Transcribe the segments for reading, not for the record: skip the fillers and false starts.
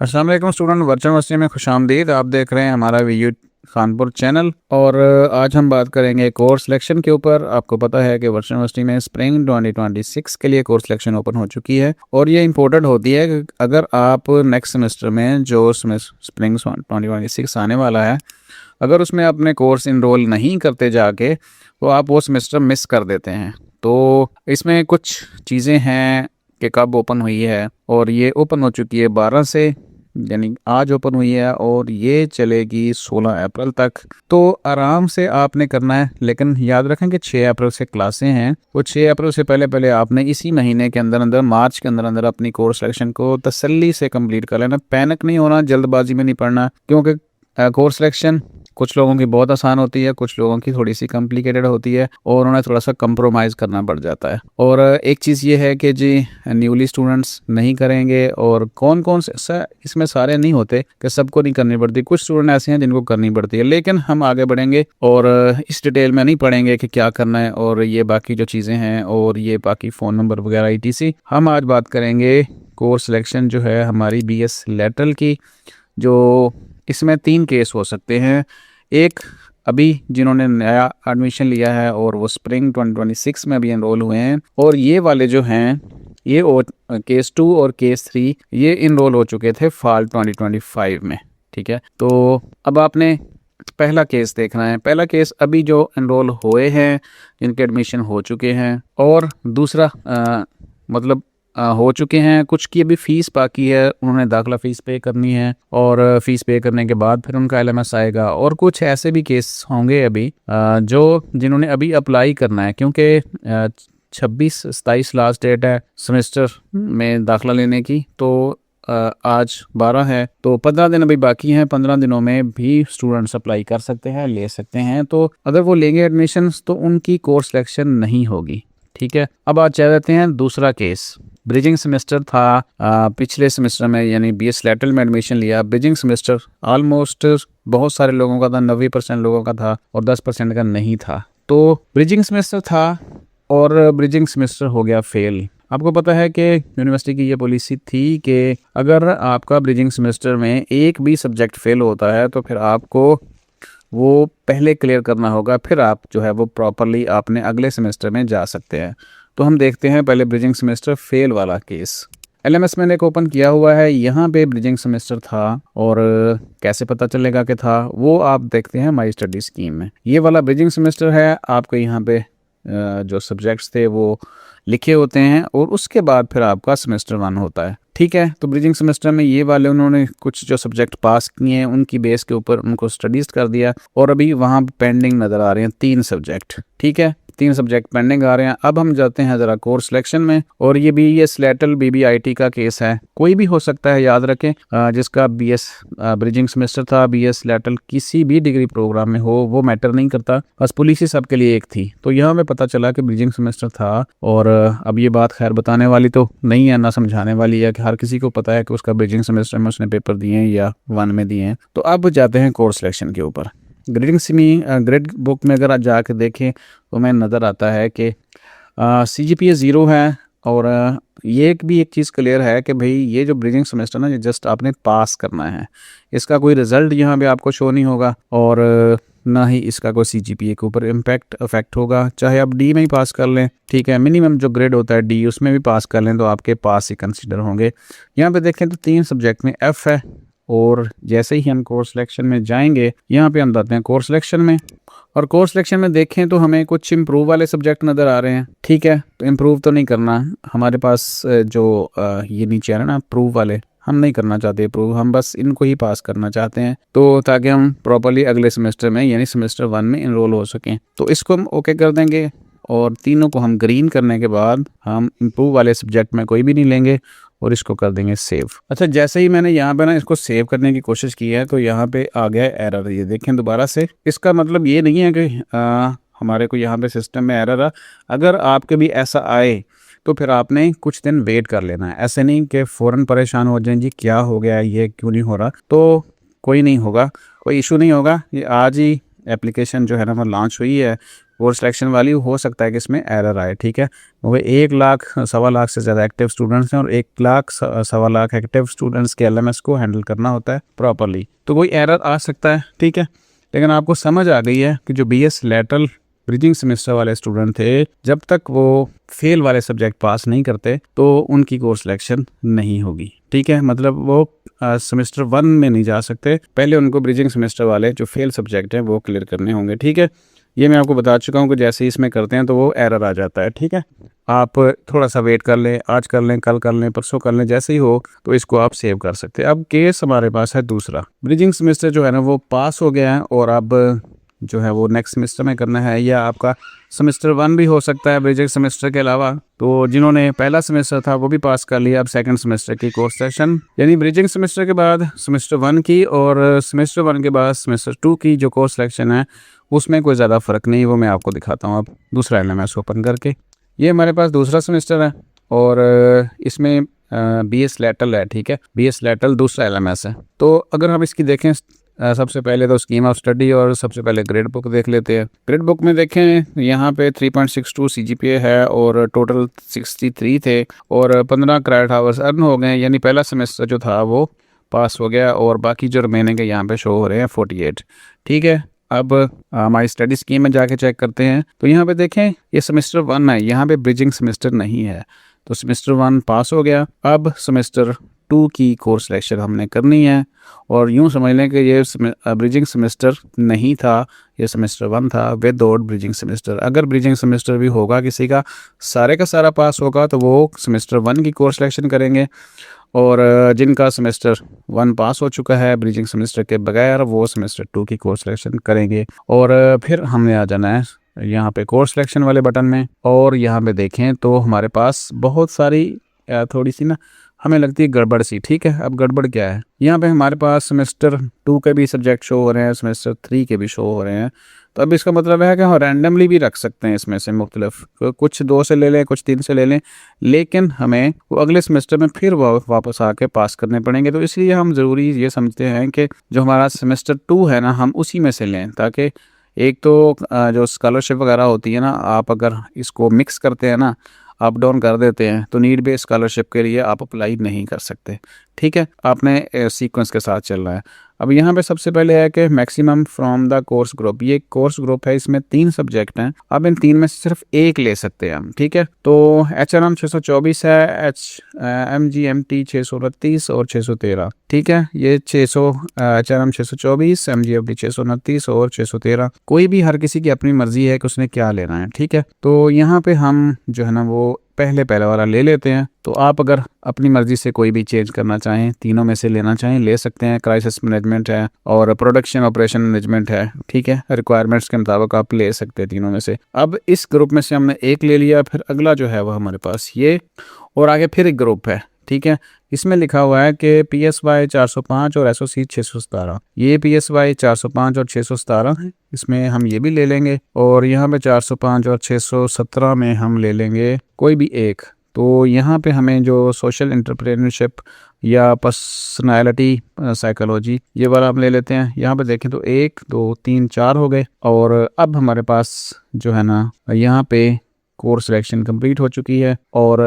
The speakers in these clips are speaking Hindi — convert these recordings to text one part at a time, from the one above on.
अस्सलाम वालेकुम स्टूडेंट, वर्चुअल यूनिवर्सिटी में खुशामदीद। आप देख रहे हैं हमारा वीयू खानपुर चैनल और आज हम बात करेंगे कोर्स सिलेक्शन के ऊपर। आपको पता है कि वर्चुअल यूनिवर्सिटी में स्प्रिंग 2026 के लिए कोर्स सिलेक्शन ओपन हो चुकी है और ये इंपॉर्टेंट होती है कि अगर आप नेक्स्ट सेमेस्टर में जो स्प्रिंग 2026 आने वाला है, अगर उसमें अपने कोर्स इनरोल नहीं करते जाके तो आप वो सेमेस्टर मिस कर देते हैं। तो इसमें कुछ चीज़ें हैं कि कब ओपन हुई है, और ये ओपन हो चुकी है 12 से, यानी आज ओपन हुई है और ये चलेगी 16 अप्रैल तक। तो आराम से आपने करना है, लेकिन याद रखें कि 6 अप्रैल से क्लासें हैं। वो 6 अप्रैल से पहले पहले आपने इसी महीने के अंदर अंदर, मार्च के अंदर अंदर अपनी कोर्स सिलेक्शन को तसल्ली से कंप्लीट कर लेना। पैनिक नहीं होना, जल्दबाजी में नहीं पड़ना, क्योंकि कोर्स सिलेक्शन कुछ लोगों की बहुत आसान होती है, कुछ लोगों की थोड़ी सी कॉम्प्लिकेटेड होती है और उन्हें थोड़ा सा कंप्रोमाइज़ करना पड़ जाता है। और एक चीज़ ये है कि जी न्यूली स्टूडेंट्स नहीं करेंगे, और कौन कौन से इसमें सारे नहीं होते कि सबको नहीं करनी पड़ती, कुछ स्टूडेंट ऐसे हैं जिनको करनी पड़ती है। लेकिन हम आगे बढ़ेंगे और इस डिटेल में नहीं पढ़ेंगे कि क्या करना है और ये बाकी जो चीज़ें हैं और ये बाकी फ़ोन नंबर वगैरह ETC। हम आज बात करेंगे कोर्स सिलेक्शन जो है हमारी BS लेटरल की, जो इसमें 3 केस हो सकते हैं। एक, अभी जिन्होंने नया एडमिशन लिया है और वो स्प्रिंग 2026 में अभी एनरोल हुए हैं, और ये वाले जो हैं ये केस 2 और केस 3 ये इनरोल हो चुके थे फॉल 2025 में। ठीक है, तो अब आपने पहला केस देखना है। पहला केस अभी जो एनरोल हुए हैं, जिनके एडमिशन हो चुके हैं, और दूसरा मतलब हो चुके हैं, कुछ की अभी फ़ीस बाकी है, उन्होंने दाखिला फ़ीस पे करनी है और फ़ीस पे करने के बाद फिर उनका LMS आएगा। और कुछ ऐसे भी केस होंगे अभी जो जिन्होंने अभी अप्लाई करना है, क्योंकि 26-27 लास्ट डेट है सेमेस्टर में दाखिला लेने की। तो आज 12 है, तो 15 दिन अभी बाकी हैं। 15 दिनों में भी स्टूडेंट्स अप्लाई कर सकते हैं, ले सकते हैं। तो अगर वो लेंगे एडमिशन्स तो उनकी कोर्स सिलेक्शन नहीं होगी। ठीक है, अब आज चल जाते हैं दूसरा केस। ब्रिजिंग सेमेस्टर था पिछले सेमेस्टर में, यानी BS लेटरल में एडमिशन लिया। ब्रिजिंग सेमेस्टर ऑलमोस्ट बहुत सारे लोगों का था, 90% लोगों का था और 10% का नहीं था। तो ब्रिजिंग सेमेस्टर था और ब्रिजिंग सेमेस्टर हो गया फेल। आपको पता है कि यूनिवर्सिटी की ये पॉलिसी थी कि अगर आपका ब्रिजिंग सेमेस्टर में एक भी सब्जेक्ट फेल होता है तो फिर आपको वो पहले क्लियर करना होगा, फिर आप जो है वो प्रॉपरली आपने अगले सेमेस्टर में जा सकते हैं। तो हम देखते हैं पहले ब्रिजिंग सेमेस्टर फेल वाला केस। LMS मैंने एक ओपन किया हुआ है, यहाँ पे ब्रिजिंग सेमेस्टर था, और कैसे पता चलेगा कि था वो आप देखते हैं माई स्टडी स्कीम में। ये वाला ब्रिजिंग सेमेस्टर है, आपको यहाँ पे जो सब्जेक्ट्स थे वो लिखे होते हैं और उसके बाद फिर आपका सेमेस्टर 1 होता है। ठीक है, तो ब्रिजिंग सेमेस्टर में ये वाले उन्होंने कुछ जो सब्जेक्ट पास किए हैं उनकी बेस के ऊपर उनको स्टडीज कर दिया, और अभी वहाँ पेंडिंग नज़र आ रहे हैं 3 सब्जेक्ट। ठीक है, 3 सब्जेक्ट पेंडिंग आ रहे हैं। अब हम जाते हैं ज़रा कोर्स सिलेक्शन में, और ये BS लेटरल BBIT का केस है। कोई भी हो सकता है, याद रखें, जिसका BS ब्रिजिंग सेमेस्टर था, BS लेटरल किसी भी डिग्री प्रोग्राम में हो, वो मैटर नहीं करता। बस पॉलिसी सबके लिए एक थी। तो यहाँ में पता चला कि ब्रिजिंग सेमेस्टर था, और अब ये बात खैर बताने वाली तो नहीं है, ना समझाने वाली है, कि हर किसी को पता है कि उसका ब्रिजिंग सेमेस्टर में उसने पेपर दिए हैं या 1 में दिए हैं। तो अब जाते हैं कोर्स सिलेक्शन के ऊपर। ग्रेड बुक में अगर आप जाकर देखें तो मैं नज़र आता है कि CGPA 0 है, और ये भी एक चीज़ क्लियर है कि भाई ये जो ब्रिजिंग सेमेस्टर ना, ये जस्ट आपने पास करना है। इसका कोई रिजल्ट यहाँ पे आपको शो नहीं होगा, और ना ही इसका कोई CGPA के ऊपर इफेक्ट होगा। चाहे आप D में ही पास कर लें, ठीक है, मिनिमम जो ग्रेड होता है D उसमें भी पास कर लें तो आपके पास ही कंसिडर होंगे। यहाँ पे देखें तो 3 सब्जेक्ट में F है, और जैसे ही हम कोर्स सिलेक्शन में जाएंगे, यहाँ पे हम जाते हैं कोर्स सिलेक्शन में, और कोर्स सिलेक्शन में देखें तो हमें कुछ इम्प्रूव वाले सब्जेक्ट नज़र आ रहे हैं। ठीक है, तो इम्प्रूव तो नहीं करना हमारे पास, जो ये नीचे आ रहा है ना अप्रूव वाले, हम नहीं करना चाहते अप्रूव, हम बस इनको ही पास करना चाहते हैं, तो ताकि हम प्रॉपरली अगले सेमेस्टर में यानी सेमेस्टर 1 में इनरोल हो सकें। तो इसको हम ओके कर देंगे, और तीनों को हम ग्रीन करने के बाद हम इम्प्रूव वाले सब्जेक्ट में कोई भी नहीं लेंगे और इसको कर देंगे सेव। अच्छा, जैसे ही मैंने यहाँ पे ना इसको सेव करने की कोशिश की है तो यहाँ पे आ गया एरर। ये देखें दोबारा से, इसका मतलब ये नहीं है कि हमारे को यहाँ पे सिस्टम में एरर आ। अगर आपके भी ऐसा आए तो फिर आपने कुछ दिन वेट कर लेना है। ऐसे नहीं कि फ़ौरन परेशान हो जाएं, जी क्या हो गया, ये क्यों नहीं हो रहा। तो कोई नहीं होगा, कोई इशू नहीं होगा। ये आज ही एप्लीकेशन जो है ना वो लॉन्च हुई है कोर्स सिलेक्शन वाली, हो सकता है कि इसमें एरर आए, ठीक है। वो 1 लाख सवा लाख से ज़्यादा एक्टिव स्टूडेंट्स हैं और 1 लाख सवा लाख एक्टिव स्टूडेंट्स के LMS को हैंडल करना होता है प्रॉपरली, तो कोई एरर आ सकता है, ठीक है। लेकिन आपको समझ आ गई है कि जो BS लैटरल ब्रिजिंग सेमेस्टर वाले स्टूडेंट थे, जब तक वो फेल वाले सब्जेक्ट पास नहीं करते तो उनकी कोर्स सिलेक्शन नहीं होगी, ठीक है। मतलब वो सेमेस्टर 1 में नहीं जा सकते, पहले उनको ब्रिजिंग सेमेस्टर वाले जो फेल सब्जेक्ट हैं वो क्लियर करने होंगे, ठीक है। ये मैं आपको बता चुका हूँ कि जैसे ही इसमें करते हैं तो वो एरर आ जाता है, ठीक है। आप थोड़ा सा वेट कर लें, आज कर लें, कल कर लें, परसों कर लें, जैसे ही हो तो इसको आप सेव कर सकते हैं। अब केस हमारे पास है दूसरा, ब्रिजिंग सेमेस्टर जो है ना वो पास हो गया है और अब जो है वो नेक्स्ट सेमेस्टर में करना है, या आपका सेमेस्टर 1 भी हो सकता है ब्रिजिंग सेमेस्टर के अलावा। तो जिन्होंने पहला सेमेस्टर था वो भी पास कर लिया, अब सेकंड सेमेस्टर की कोर्स सेशन, यानी ब्रिजिंग सेमेस्टर के बाद सेमेस्टर 1 की और सेमेस्टर 1 के बाद सेमेस्टर 2 की जो कोर्स सिलेक्शन है उसमें कोई ज़्यादा फ़र्क नहीं, वो मैं आपको दिखाता हूँ। अब दूसरा LMS ओपन करके, ये हमारे पास दूसरा सेमेस्टर है और इसमें BS लैटरल है, ठीक है। BS लैटरल दूसरा LMS है। तो अगर हम इसकी देखें सबसे पहले तो स्कीम ऑफ स्टडी और सबसे पहले ग्रेड बुक देख लेते हैं। ग्रेड बुक में देखें यहाँ पे 3.62 CGPA है और टोटल 63 थे और 15 क्रेडिट आवर्स अर्न हो गए, यानी पहला सेमेस्टर जो था वो पास हो गया और बाकी जो रिमेनिंग है यहाँ पे शो हो रहे हैं 48, ठीक है। अब हमारी स्टडी स्कीम में जाके चेक करते हैं तो यहाँ पे देखें ये सेमेस्टर 1 है, यहाँ पे ब्रिजिंग सेमेस्टर नहीं है, तो सेमेस्टर 1 पास हो गया। अब सेमेस्टर 2 की कोर्स सिलेक्शन हमने करनी है और यूँ समझ लें कि ये ब्रिजिंग सेमेस्टर नहीं था, ये सेमेस्टर 1 था विदाउट ब्रिजिंग सेमेस्टर। अगर ब्रिजिंग सेमेस्टर भी होगा किसी का सारा पास होगा तो वो सेमेस्टर 1 की कोर्स सिलेक्शन करेंगे और जिनका सेमेस्टर 1 पास हो चुका है ब्रिजिंग सेमेस्टर के बगैर वो सेमेस्टर 2 की कोर्स सिलेक्शन करेंगे। और फिर हमने आ जाना है यहाँ पे कोर्स सिलेक्शन वाले बटन में और यहाँ पे देखें तो हमारे पास बहुत सारी थोड़ी सी ना हमें लगती है गड़बड़ सी, ठीक है। अब गड़बड़ क्या है, यहाँ पे हमारे पास सेमेस्टर 2 के भी सब्जेक्ट शो हो रहे हैं, सेमेस्टर 3 के भी शो हो रहे हैं, तो अब इसका मतलब है कि हम रैंडमली भी रख सकते हैं इसमें से मुख्तलिफ, कुछ 2 से ले लें, कुछ 3 से ले लें, लेकिन हमें वो अगले सेमेस्टर में फिर वापस आके पास करने पड़ेंगे। तो इसलिए हम ज़रूरी ये समझते हैं कि जो हमारा सेमेस्टर 2 है ना हम उसी में से लें, ताकि एक तो जो स्कॉलरशिप वगैरह होती है ना, आप अगर इसको मिक्स करते हैं ना, अप डाउन कर देते हैं तो नीड बेस्ड स्कॉलरशिप के लिए आप अप्लाई नहीं कर सकते, ठीक है। आपने सीक्वेंस के साथ चल रहा है। अब यहाँ पे सबसे पहले है कि maximum from the course group, ये कोर्स ग्रुप है, इसमें 3 सब्जेक्ट हैं, अब इन 3 में से सिर्फ एक ले सकते हैं हम, ठीक है। तो HRM 624 है, MGMT 629 और 613, ठीक है। ये 600 HRM 624, MGMT 629 और 613, कोई भी हर किसी की अपनी मर्जी है कि उसने क्या लेना है, ठीक है। तो यहाँ पे हम जो है ना वो पहले वाला ले लेते हैं। तो आप अगर अपनी मर्जी से कोई भी चेंज करना चाहें, तीनों में से लेना चाहें ले सकते हैं। क्राइसिस मैनेजमेंट है और प्रोडक्शन ऑपरेशन मैनेजमेंट है, ठीक है। रिक्वायरमेंट्स के मुताबिक आप ले सकते हैं तीनों में से। अब इस ग्रुप में से हमने एक ले लिया, फिर अगला जो है वह हमारे पास ये, और आगे फिर एक ग्रुप है, ठीक है। इसमें लिखा हुआ है कि PSY 405 और SOC 617, ये PSY 405 और 617 है, इसमें हम ये भी ले लेंगे और यहाँ पे 405 और 617 में हम ले लेंगे कोई भी एक। तो यहाँ पे हमें जो सोशल एंटरप्रेन्योरशिप या पर्सनालिटी साइकोलॉजी ये वाला हम ले लेते हैं। यहाँ पे देखें तो 1 2 3 4 हो गए और अब हमारे पास जो है ना यहाँ पे कोर्स सिलेक्शन कंप्लीट हो चुकी है और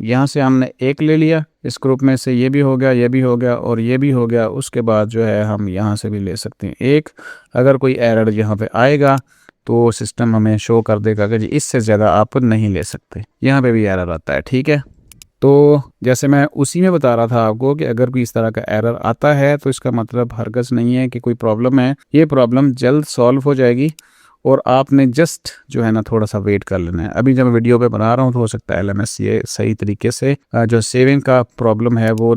यहाँ से हमने एक ले लिया, इस ग्रुप में से ये भी हो गया, ये भी हो गया और ये भी हो गया। उसके बाद जो है हम यहाँ से भी ले सकते हैं एक। अगर कोई एरर यहाँ पे आएगा तो सिस्टम हमें शो कर देगा कि जी इससे ज़्यादा आप नहीं ले सकते, यहाँ पे भी एरर आता है, ठीक है। तो जैसे मैं उसी में बता रहा था आपको कि अगर कोई इस तरह का एरर आता है तो इसका मतलब हरगिज़ नहीं है कि कोई प्रॉब्लम है, ये प्रॉब्लम जल्द सॉल्व हो जाएगी और आपने जस्ट जो है ना थोड़ा सा वेट कर लेना है। अभी जब मैं वीडियो पे बना रहा हूँ तो हो सकता है LMS ये सही तरीके से जो सेविंग का प्रॉब्लम है वो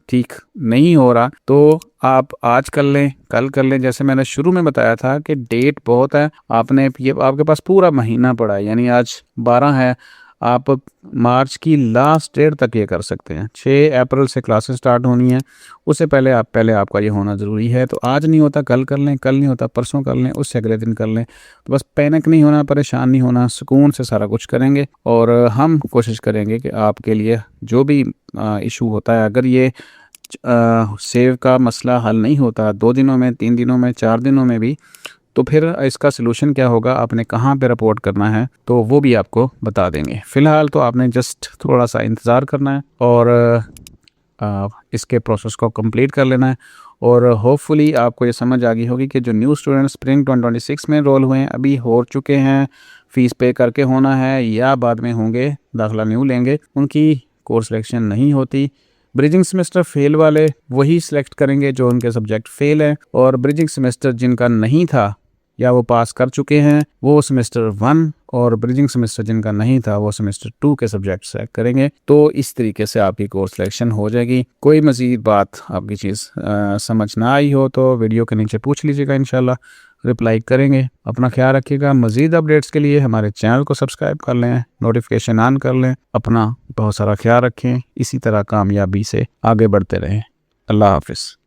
ठीक नहीं हो रहा, तो आप आज कर लें, कल कर लें। जैसे मैंने शुरू में बताया था कि डेट बहुत है, आपने ये आपके पास पूरा महीना पड़ा है, यानी आज 12 है, आप मार्च की लास्ट डेट तक ये कर सकते हैं। 6 अप्रैल से क्लासेस स्टार्ट होनी है, उससे पहले आपका ये होना ज़रूरी है। तो आज नहीं होता कल कर लें, कल नहीं होता परसों कर लें, उससे अगले दिन कर लें। तो बस पैनिक नहीं होना, परेशान नहीं होना, सुकून से सारा कुछ करेंगे और हम कोशिश करेंगे कि आपके लिए जो भी इशू होता है, अगर ये सेव का मसला हल नहीं होता 2 दिनों में, 3 दिनों में, 4 दिनों में भी, तो फिर इसका सलूशन क्या होगा, आपने कहाँ पे रिपोर्ट करना है, तो वो भी आपको बता देंगे। फ़िलहाल तो आपने जस्ट थोड़ा सा इंतज़ार करना है और इसके प्रोसेस को कंप्लीट कर लेना है। और होपफुली आपको ये समझ आ गई होगी कि जो न्यू स्टूडेंट स्प्रिंग 2026 में एनरोल हुए हैं, अभी हो चुके हैं, फ़ीस पे करके होना है या बाद में होंगे, दाखिला न्यू लेंगे, उनकी कोर्स सिलेक्शन नहीं होती। ब्रिजिंग सेमेस्टर फेल वाले वही सिलेक्ट करेंगे जो उनके सब्जेक्ट फेल हैं, और ब्रिजिंग सेमेस्टर जिनका नहीं था या वो पास कर चुके हैं वो सेमेस्टर 1, और ब्रिजिंग सेमेस्टर जिनका नहीं था वो सेमेस्टर 2 के सब्जेक्ट सेलेक्ट करेंगे। तो इस तरीके से आपकी कोर्स सिलेक्शन हो जाएगी। कोई मज़ीद बात आपकी चीज़ समझ ना आई हो तो वीडियो के नीचे पूछ लीजिएगा, इंशाल्लाह रिप्लाई करेंगे। अपना ख्याल रखिएगा। मज़ीद अपडेट्स के लिए हमारे चैनल को सब्सक्राइब कर लें, नोटिफिकेशन ऑन कर लें। अपना बहुत सारा ख्याल रखें, इसी तरह कामयाबी से आगे बढ़ते रहें। अल्लाह हाफिज़।